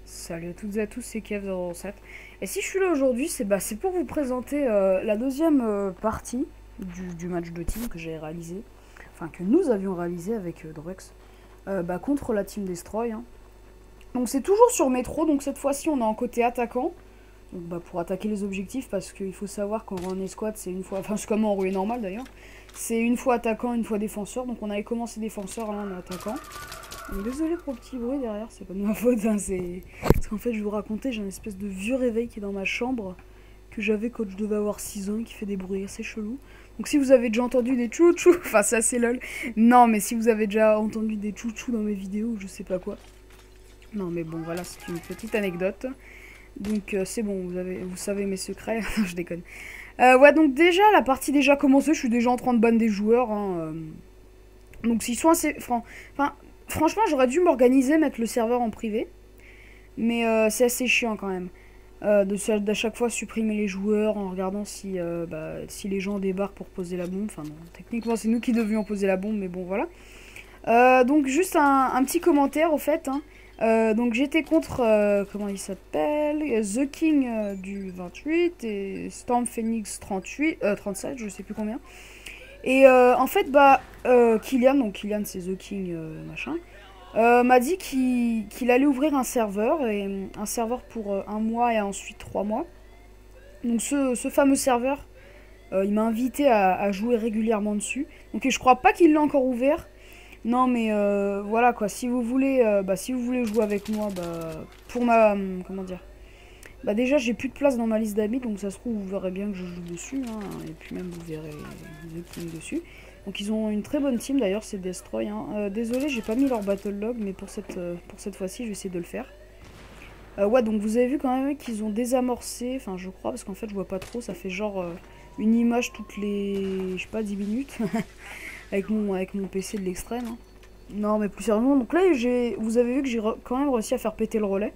Salut à toutes et à tous, c'est Kev007. Et si je suis là aujourd'hui, c'est pour vous présenter la deuxième partie du match de team que j'ai réalisé, enfin que nous avions réalisé avec Drex, contre la team Destroy. Hein. Donc c'est toujours sur métro, donc cette fois-ci on est en côté attaquant. Donc pour attaquer les objectifs, parce qu'il faut savoir qu'en en escouade c'est une fois, enfin c'est comme en rouée normale d'ailleurs, c'est une fois attaquant, une fois défenseur. Donc on avait commencé défenseur, là on est attaquant. Donc, désolé pour le petit bruit derrière, c'est pas de ma faute, hein, c'est... Parce qu'en fait je vais vous raconter, j'ai une espèce de vieux réveil qui est dans ma chambre, que j'avais quand je devais avoir 6 ans, qui fait des bruits assez chelous. Donc si vous avez déjà entendu des tchou-tchou, enfin c'est assez lol, non mais si vous avez déjà entendu des tchou-tchou dans mes vidéos ou je sais pas quoi, non mais bon voilà, c'est une petite anecdote. Donc c'est bon, vous savez mes secrets, je déconne. Ouais, donc déjà, la partie déjà commencée, je suis déjà en train de ban des joueurs. Hein, donc s'ils sont assez... franchement, j'aurais dû m'organiser, mettre le serveur en privé. Mais c'est assez chiant quand même. D'à chaque fois supprimer les joueurs en regardant si les gens débarquent pour poser la bombe. Enfin non, techniquement c'est nous qui devions poser la bombe, mais bon voilà. Donc juste un petit commentaire au fait. Hein. Donc j'étais contre, comment il s'appelle, The King du 28 et Storm Phoenix 37, je sais plus combien. Et en fait, Kylian, donc Kylian c'est The King machin, m'a dit qu'il allait ouvrir un serveur, et un serveur pour 1 mois et ensuite 3 mois. Donc ce fameux serveur, il m'a invité à jouer régulièrement dessus. Donc je crois pas qu'il l'a encore ouvert. Non mais voilà quoi, si vous voulez jouer avec moi, pour ma... comment dire, déjà j'ai plus de place dans ma liste d'amis, donc ça se trouve vous verrez bien que je joue dessus, hein, et puis même vous verrez The King dessus. Donc ils ont une très bonne team d'ailleurs, c'est Destroy. Hein. Désolé, j'ai pas mis leur battle log, mais pour cette fois-ci je vais essayer de le faire. Ouais, donc vous avez vu quand même qu'ils ont désamorcé, enfin je crois, parce qu'en fait je vois pas trop, ça fait genre une image toutes les, je sais pas, 10 minutes. avec mon PC de l'extrême. Hein. Non mais plus sérieusement, donc là vous avez vu que j'ai quand même réussi à faire péter le relais.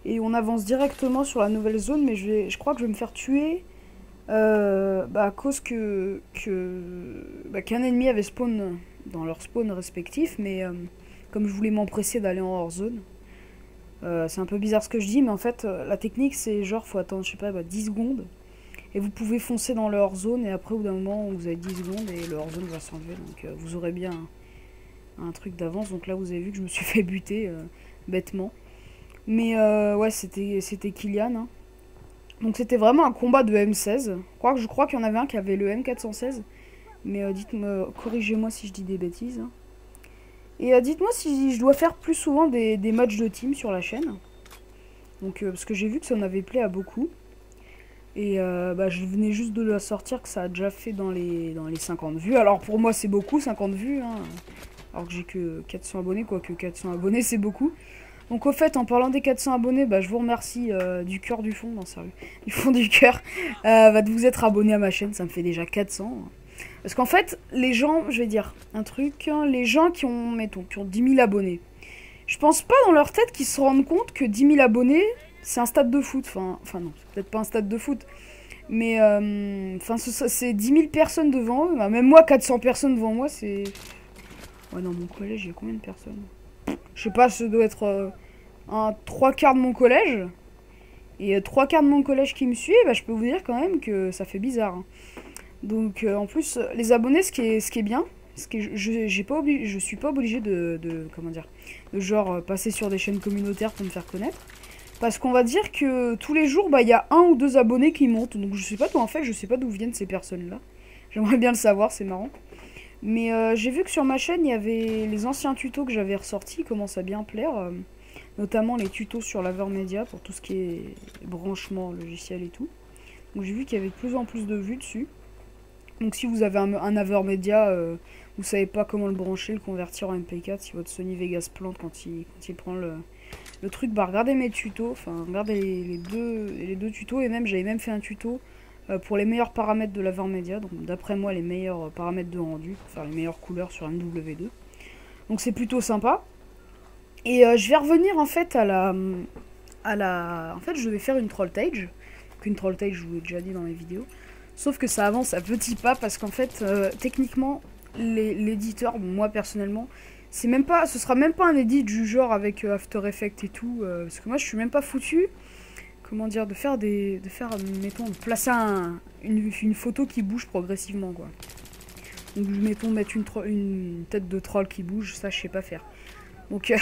Et on avance directement sur la nouvelle zone, mais je crois que je vais me faire tuer à cause qu'un ennemi avait spawn dans leur spawn respectif, mais comme je voulais m'empresser d'aller en hors zone, c'est un peu bizarre ce que je dis, mais en fait la technique c'est genre faut attendre, je sais pas, 10 secondes. Et vous pouvez foncer dans le hors-zone, et après, au bout d'un moment, vous avez 10 secondes, et le hors-zone va s'enlever. Donc, vous aurez bien un truc d'avance. Donc là, vous avez vu que je me suis fait buter, bêtement. Mais, ouais, c'était Kylian. Hein. Donc, c'était vraiment un combat de M16. Je crois qu'il y en avait un qui avait le M416. Mais, dites-moi, corrigez-moi si je dis des bêtises. Hein. Et dites-moi si je dois faire plus souvent des matchs de team sur la chaîne. Donc, parce que j'ai vu que ça en avait plu à beaucoup. Et je venais juste de la sortir, que ça a déjà fait dans les 50 vues. Alors pour moi c'est beaucoup, 50 vues, hein. Alors que j'ai que 400 abonnés, quoique 400 abonnés c'est beaucoup. Donc au fait, en parlant des 400 abonnés, je vous remercie du cœur du fond, non sérieux, du fond du cœur, de vous être abonné à ma chaîne, ça me fait déjà 400. Parce qu'en fait, les gens, je vais dire un truc, hein, les gens qui ont 10 000 abonnés, je pense pas dans leur tête qu'ils se rendent compte que 10 000 abonnés... c'est un stade de foot, enfin non, c'est peut-être pas un stade de foot, mais c'est 10 000 personnes devant eux, même moi 400 personnes devant moi, c'est... Ouais non, mon collège, il y a combien de personnes? Je sais pas, ça doit être 3/4 de mon collège, et 3/4 de mon collège qui me suit, je peux vous dire quand même que ça fait bizarre. Hein. Donc en plus, les abonnés, ce qui est bien, je suis pas obligé de comment dire, de genre passer sur des chaînes communautaires pour me faire connaître. Parce qu'on va dire que tous les jours, y a 1 ou 2 abonnés qui montent. Donc je sais pas d'où viennent ces personnes-là. J'aimerais bien le savoir, c'est marrant. Mais j'ai vu que sur ma chaîne, il y avait les anciens tutos que j'avais ressortis, qui commencent à bien plaire. Notamment les tutos sur l'Avermedia, pour tout ce qui est branchement logiciel et tout. Donc j'ai vu qu'il y avait de plus en plus de vues dessus. Donc si vous avez un Avermedia, vous savez pas comment le brancher, le convertir en MP4, si votre Sony Vegas plante quand il prend le truc, regardez mes tutos, enfin regardez les deux tutos, et même j'avais même fait un tuto pour les meilleurs paramètres de l'Avermedia, donc d'après moi les meilleurs paramètres de rendu, pour faire les meilleures couleurs sur MW2. Donc c'est plutôt sympa. Et je vais revenir en fait en fait je vais faire une trolltage. Donc une trolltage, je vous l'ai déjà dit dans mes vidéos. Sauf que ça avance à petits pas parce qu'en fait techniquement l'éditeur, bon, moi personnellement, c'est même pas, ce sera même pas un edit du genre avec After Effects et tout, parce que moi je suis même pas foutu, comment dire, de faire, mettons, de placer une photo qui bouge progressivement, quoi. Donc, mettons, mettre une tête de troll qui bouge, ça je sais pas faire. Donc,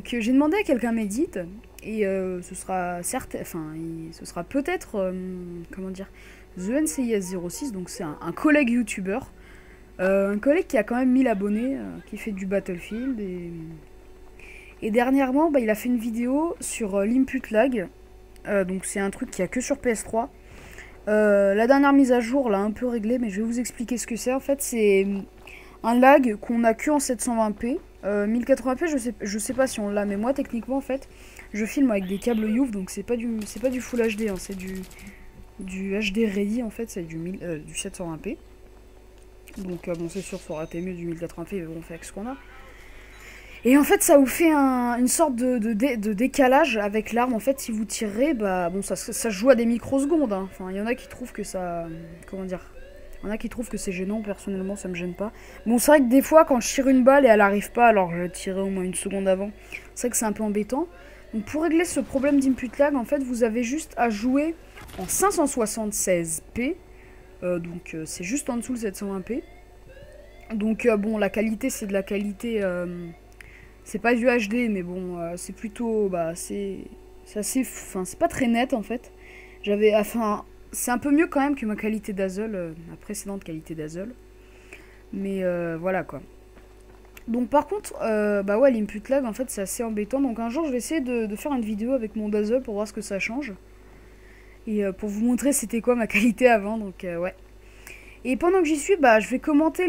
j'ai demandé à quelqu'un m'édite, et ce sera certes, enfin, ce sera peut-être, comment dire, The NCIS06, donc c'est un collègue youtubeur, un collègue qui a quand même 1000 abonnés, qui fait du Battlefield, et dernièrement, bah, il a fait une vidéo sur l'input lag, donc c'est un truc qu'il n'y a que sur PS3. La dernière mise à jour l'a un peu réglé, mais je vais vous expliquer ce que c'est. En fait, c'est un lag qu'on a que en 720p. 1080p, je sais pas si on l'a, mais moi techniquement en fait, je filme avec des câbles YouV, donc c'est pas du Full HD, hein, c'est du HD ready en fait, c'est du 720p. Donc bon, c'est sûr, ça aurait été mieux du 1080p, mais bon, on fait avec ce qu'on a. Et en fait, ça vous fait une sorte de décalage avec l'arme. En fait, si vous tirez, bah bon, ça joue à des microsecondes. Hein. Enfin, il y en a qui trouvent que ça, comment dire, il y en a qui trouvent que c'est gênant. Personnellement, ça me gêne pas. Bon, c'est vrai que des fois, quand je tire une balle et elle arrive pas, alors je tirais au moins une seconde avant. C'est vrai que c'est un peu embêtant. Donc, pour régler ce problème d'input lag, en fait, vous avez juste à jouer en 576p. Donc, c'est juste en dessous le 720p. Donc, bon, la qualité, c'est de la qualité. C'est pas du HD, mais bon, c'est plutôt, bah, c'est assez, enfin, c'est pas très net en fait. Enfin, c'est un peu mieux quand même que ma qualité d'Azul, ma précédente qualité d'Azul. Mais voilà quoi. Donc par contre, bah ouais, l'input lag en fait c'est assez embêtant. Donc un jour je vais essayer de faire une vidéo avec mon Dazzle pour voir ce que ça change. Et pour vous montrer c'était quoi ma qualité avant, donc ouais. Et pendant que j'y suis, bah je vais commenter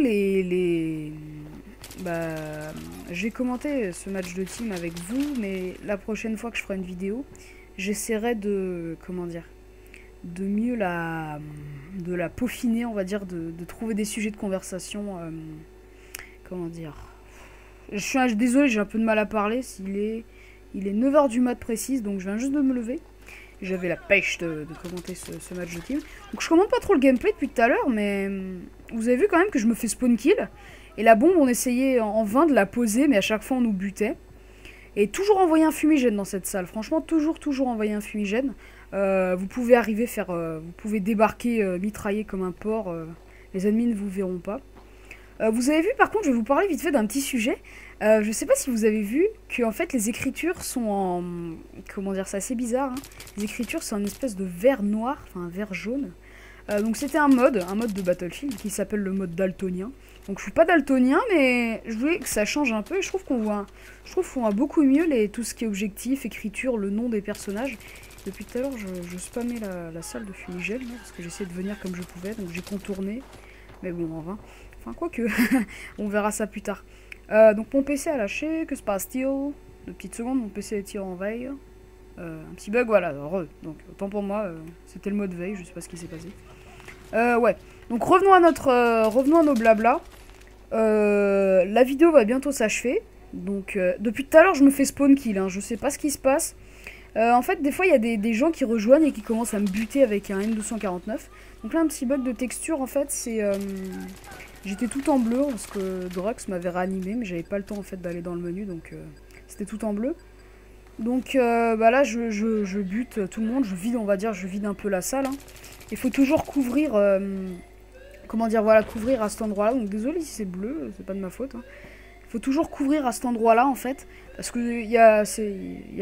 bah, j'ai commenté ce match de team avec vous, mais la prochaine fois que je ferai une vidéo, j'essaierai de, comment dire, de mieux la peaufiner, on va dire, de trouver des sujets de conversation, comment dire. Je suis désolé, j'ai un peu de mal à parler, il est 9 h du mat précise, donc je viens juste de me lever. J'avais la pêche de commenter ce match de team. Donc je commente pas trop le gameplay depuis tout à l'heure, mais vous avez vu quand même que je me fais spawn kill. Et la bombe, on essayait en vain de la poser, mais à chaque fois on nous butait. Et toujours envoyer un fumigène dans cette salle. Franchement, toujours envoyer un fumigène. Vous pouvez vous pouvez débarquer, mitrailler comme un porc. Les ennemis ne vous verront pas. Vous avez vu, par contre, je vais vous parler vite fait d'un petit sujet. Je sais pas si vous avez vu que en fait les écritures sont en... Comment dire, c'est assez bizarre. Hein. Les écritures sont en espèce de vert noir, enfin un vert jaune. Donc c'était un mode de Battlefield qui s'appelle le mode daltonien. Donc je suis pas daltonien, mais je voulais que ça change un peu et je trouve qu'on voit beaucoup mieux tout ce qui est objectif, écriture, le nom des personnages. Depuis tout à l'heure, je spammais la salle de fumigène parce que j'essayais de venir comme je pouvais, donc j'ai contourné. Mais bon, en vain. Enfin, quoique, on verra ça plus tard. Donc mon PC a lâché, que se passe-t-il? 2 petites secondes, mon PC est tiré en veille. Un petit bug, voilà, heureux. Donc autant pour moi, c'était le mode veille, je sais pas ce qui s'est passé. Ouais, donc revenons à nos blabla. La vidéo va bientôt s'achever. Donc depuis tout à l'heure je me fais spawn kill, hein, je sais pas ce qui se passe. En fait des fois il y a des gens qui rejoignent et qui commencent à me buter avec un M249. Donc là un petit bug de texture en fait c'est... J'étais tout en bleu parce que Drox m'avait réanimé mais j'avais pas le temps en fait d'aller dans le menu, donc c'était tout en bleu. Donc bah là je bute tout le monde, je vide un peu la salle. Hein. Il faut toujours couvrir, comment dire, voilà, couvrir à cet endroit-là. Donc désolé si c'est bleu, c'est pas de ma faute. Hein. Il faut toujours couvrir à cet endroit-là en fait, parce qu'il y a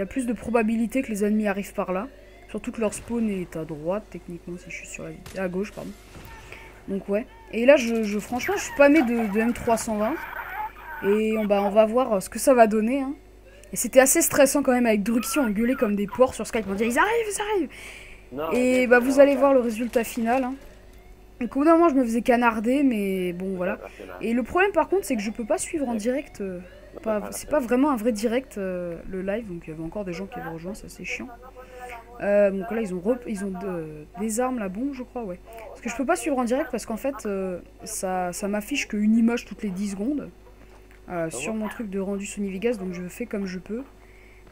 plus de probabilité que les ennemis arrivent par là. Surtout que leur spawn est à droite, techniquement, si je suis sur à gauche, pardon. Donc ouais. Et là, franchement, je suis spammé de M320. Et on va voir ce que ça va donner. Hein. Et c'était assez stressant quand même avec Druxy, on gueulait comme des porcs sur Skype. On disait, ils arrivent. Non, et bah vous allez voir le résultat final. Hein. Donc au bout d'un moment, je me faisais canarder, mais bon, voilà. Et le problème par contre, c'est que je peux pas suivre en direct. C'est pas vraiment un vrai direct, le live. Donc il y avait encore des gens qui avaient rejoint, ça c'est chiant. Donc là, ils ont des armes, la bombe, je crois, ouais. Parce que je peux pas suivre en direct parce qu'en fait, ça m'affiche qu'une image toutes les 10 secondes. Sur mon truc de rendu Sony Vegas, donc je fais comme je peux.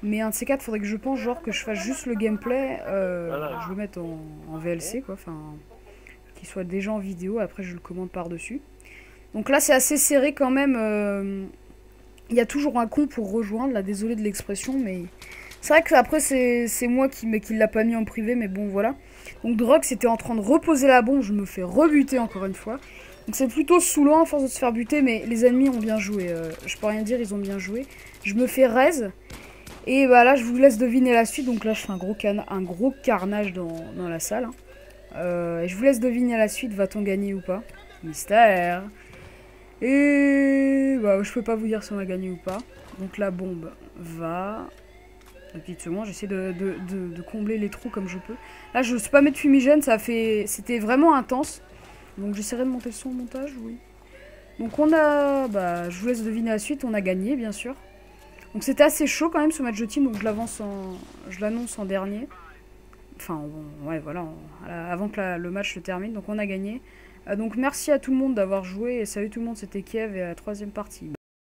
Mais un de ces quatre, faudrait que je pense genre que je fasse juste le gameplay, je le mette en VLC quoi, enfin qu'il soit déjà en vidéo, après je le commande par dessus. Donc là, c'est assez serré quand même. Il y a toujours un con pour rejoindre, là, désolé de l'expression, mais... C'est vrai que après, c'est moi qui l'a pas mis en privé, mais bon, voilà. Donc Drox était en train de reposer la bombe, je me fais rebuter encore une fois. Donc c'est plutôt saoulant à force de se faire buter, mais les ennemis ont bien joué. Je peux rien dire, ils ont bien joué. Je me fais raise. Et bah là, je vous laisse deviner la suite. Donc là, je fais un gros carnage dans la salle. Et je vous laisse deviner la suite. Va-t-on gagner ou pas? Mystère. Et bah, je peux pas vous dire si on a gagné ou pas. Donc la bombe va... Deux petites secondes, j'essaie de combler les trous comme je peux. Là, je sais pas mettre fumigène, c'était vraiment intense. Donc j'essaierai de monter le son au montage, oui. Donc on a... Bah, je vous laisse deviner la suite, on a gagné, bien sûr. Donc c'était assez chaud quand même ce match de team, donc je l'annonce en dernier. Enfin, bon, ouais, voilà, avant que le match se termine, donc on a gagné. Donc merci à tout le monde d'avoir joué, et salut tout le monde, c'était Kiev et à la troisième partie.